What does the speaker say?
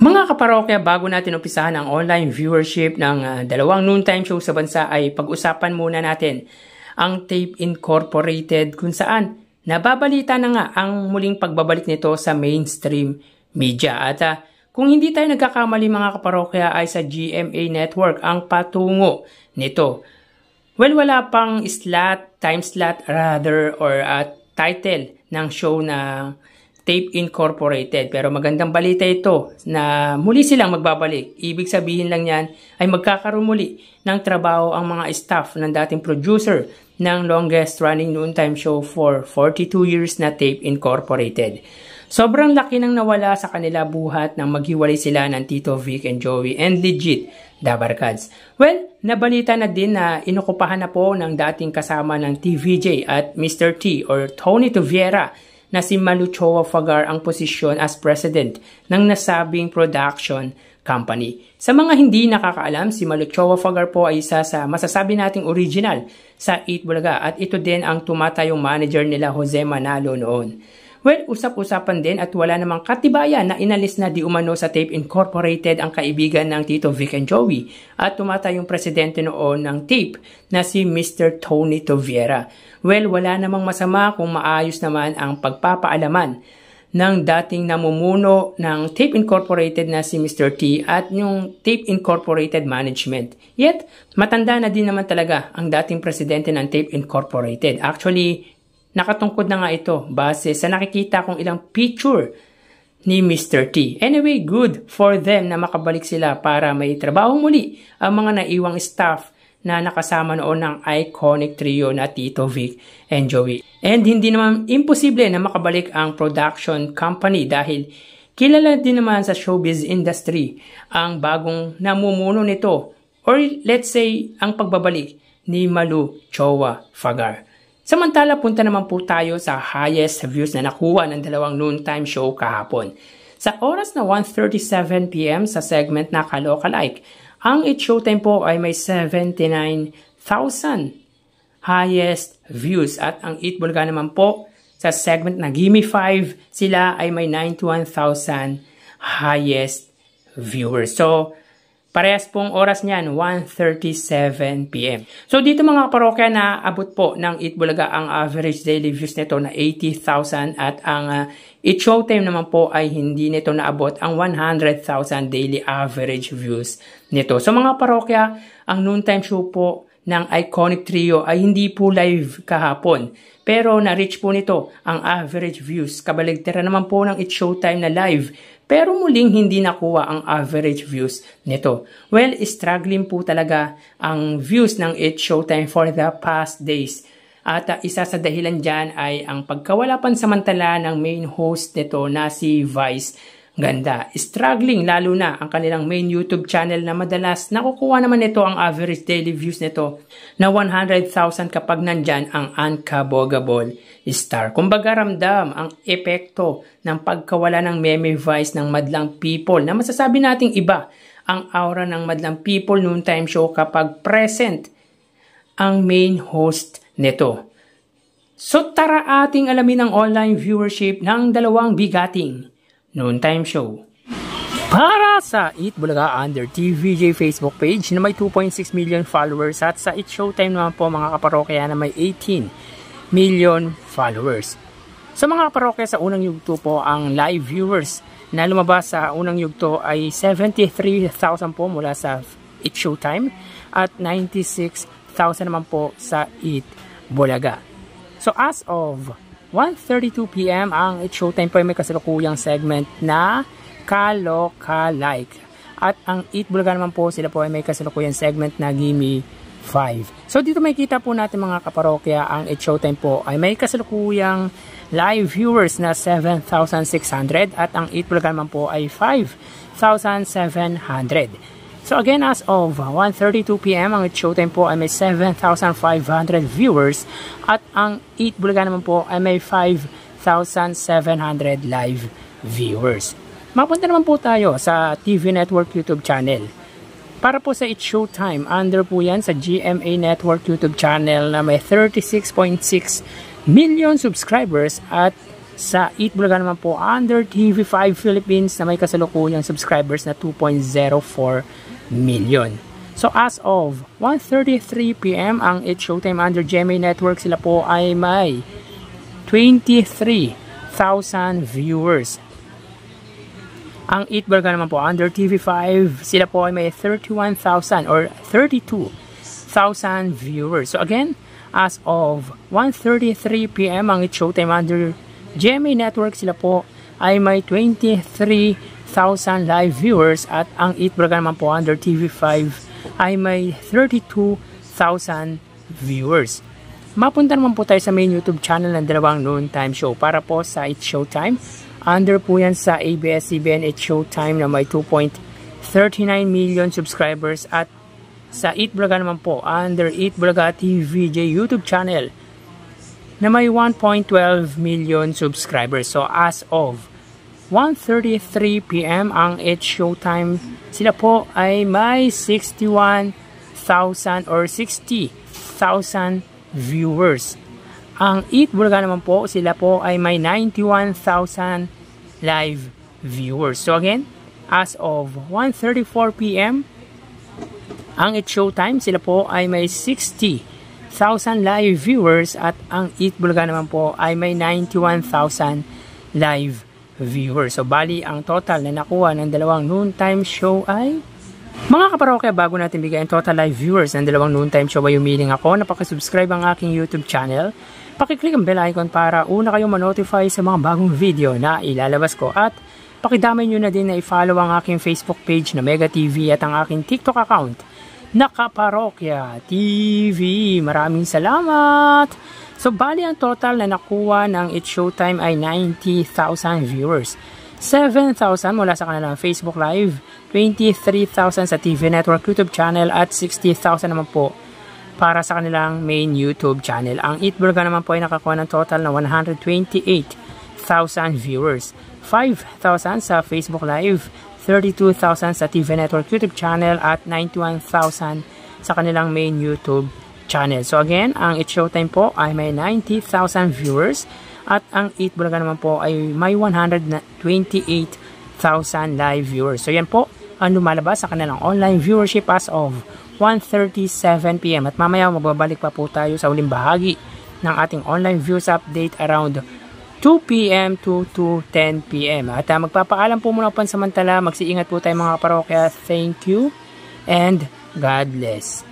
Mga kaparokya, bago natin umpisahan ang online viewership ng dalawang noontime show sa bansa ay pag-usapan muna natin ang Tape Incorporated kung saan nababalita na nga ang muling pagbabalik nito sa mainstream media. At kung hindi tayo nagkakamali mga kaparokya ay sa GMA Network ang patungo nito. Well, wala pang time slot rather or title ng show na Tape Incorporated. Pero magandang balita ito na muli silang magbabalik. Ibig sabihin lang yan ay magkakaroon muli ng trabaho ang mga staff ng dating producer ng longest running noontime show for 42 years na Tape Incorporated. Sobrang laki nang nawala sa kanila buhat nang maghiwalay sila ng Tito Vic and Joey and legit Dabarkads. Well, nabalita na din na inokupahan na po ng dating kasama ng TVJ at Mr. T or Tony Tuviera na si Malu Choa Fagar ang posisyon as president ng nasabing production company. Sa mga hindi nakakaalam, si Malu Choa Fagar po ay isa sa masasabi nating original sa 8 Bulaga at ito din ang tumatayong manager nila Jose Manalo noon. Well, usap-usapan din at wala namang katibayan na inalis na di umano sa Tape Incorporated ang kaibigan ng Tito Vic and Joey at tumatayong presidente noon ng Tape na si Mr. Tony Tuviera. Well, wala namang masama kung maayos naman ang pagpapaalaman ng dating namumuno ng Tape Incorporated na si Mr. T at yung Tape Incorporated management. Yet, matanda na din naman talaga ang dating presidente ng Tape Incorporated. Actually, nakatungkod na nga ito base sa nakikita kong ilang picture ni Mr. T. Anyway, good for them na makabalik sila para may trabaho muli ang mga naiwang staff na nakasama noon ng iconic trio na Tito Vic and Joey. And hindi naman imposible na makabalik ang production company dahil kilala din naman sa showbiz industry ang bagong namumuno nito or let's say ang pagbabalik ni Malu Choa Fagar. Samantala, punta naman po tayo sa highest views na nakuha ng dalawang noontime show kahapon. Sa oras na 1:37 PM sa segment na Kalokalike, ang It's Showtime po ay may 79,000 highest views at ang 8 Bulaga naman po sa segment na Gimme 5, sila ay may 91,000 highest viewers. So, parehas pong oras niyan, 1:37 PM. So dito mga kaparokya na abot po ng 8 Bulaga ang average daily views nito na 80,000 at ang It's Showtime naman po ay hindi nito naabot ang 100,000 daily average views nito. So mga parokya, ang noontime show po ng iconic trio ay hindi po live kahapon. Pero na-reach po nito ang average views. Kabaligtaran naman po ng It's Showtime na live. Pero muling hindi nakuha ang average views nito. Well, struggling po talaga ang views ng It's Showtime for the past days. At isa sa dahilan dyan ay ang pagkawala pansamantala ng main host nito na si Vice Ganda. Struggling lalo na ang kanilang main YouTube channel na madalas nakukuha naman nito ang average daily views nito na 100,000 kapag nandyan ang unkabogable star. Kumbaga ramdam ang epekto ng pagkawala ng meme Vice ng Madlang People na masasabi nating iba ang aura ng Madlang People noontime show kapag present ang main host nito. So tara ating alamin ang online viewership ng dalawang bigating noontime show. Para sa 8 Bulaga under TVJ Facebook page na may 2.6 million followers at sa It's Showtime naman po mga kaparokya na may 18 million followers. Sa mga kaparokya sa unang yugto po ang live viewers na lumabas sa unang yugto ay 73,000 po mula sa It's Showtime at 96,000 naman po sa 8 Bulaga. So as of 1:32 PM ang It's Showtime po ay may kasalukuyang segment na Kalokalike. At ang 8 Bulaga naman po sila po ay may kasalukuyang segment na Gimme 5. So dito makikita po natin mga kaparokya ang It's Showtime po ay may kasalukuyang live viewers na 7,600 at ang 8 Bulaga naman po ay 5,700. So again, as of 1:32 PM, ang It's Showtime po ay may 7,500 viewers at ang 8 Bulaga naman po ay may 5,700 live viewers. Mapunta naman po tayo sa TV Network YouTube channel. Para po sa It's Showtime, under po yan sa GMA Network YouTube channel na may 36.6 million subscribers at Sa Eat Bulaga naman po, under TV5 Philippines na may kasalukuyang subscribers na 2.04 million. So as of 1:33 PM ang It's Showtime under GMA Network, sila po ay may 23,000 viewers. Ang Eat Bulaga naman po under TV5, sila po ay may 31,000 or 32,000 viewers. So again, as of 1:33 PM ang It's Showtime under GMA Network, sila po ay may 23,000 live viewers, at ang Eat Bulaga naman po under TV5 ay may 32,000 viewers. Mapunta naman po tayo sa main YouTube channel ng Dalawang Noontime Show para po sa It's Showtime. Under po yan sa ABS-CBN It's Showtime na may 2.39 million subscribers, at sa Eat Bulaga naman po under Eat Bulaga TVJ YouTube channel na may 1.12 million subscribers. So as of 1:33 PM ang It's Showtime, sila po ay may 61,000 or 60,000 viewers. Ang Eat Bulaga naman po, sila po ay may 91,000 live viewers. So again, as of 1:34 PM ang It's Showtime, sila po ay may 60,000 live viewers, at ang Eat Bulaga naman po ay may 91,000 live viewers. So bali ang total na nakuha ng Dalawang Noontime Show ay, mga kaparokya, bago natin bigay ang total live viewers ng Dalawang Noontime Show, ay umiling ako na pakisubscribe ang aking YouTube channel. Pakiclick ang bell icon para una kayong ma-notify sa mga bagong video na ilalabas ko, at pakidamay nyo na din na i-follow ang aking Facebook page na Mega TV at ang aking TikTok account na Kaparokya TV. Maraming salamat! So, bali ang total na nakuha ng It's Showtime ay 90,000 viewers. 7,000 mula sa kanilang Facebook Live, 23,000 sa TV Network YouTube channel, at 60,000 naman po para sa kanilang main YouTube channel. Ang Eat Bulaga naman po ay nakakuha ng total na 128,000 viewers. 5,000 sa Facebook Live, 32,000 sa TV Network YouTube channel, at 91,000 sa kanilang main YouTube channel. So again, ang It's Showtime po ay may 90,000 viewers, at ang Eat Bulaga naman po ay may 128,000 live viewers. So yan po ang lumalabas sa kanilang online viewership as of 1:37 PM. At mamaya magbabalik pa po tayo sa uling bahagi ng ating online views update around 2 PM to 10 PM. At magpapaalam po muna pansamantala. Magsiingat po tayo mga kaparokya. Thank you and God bless.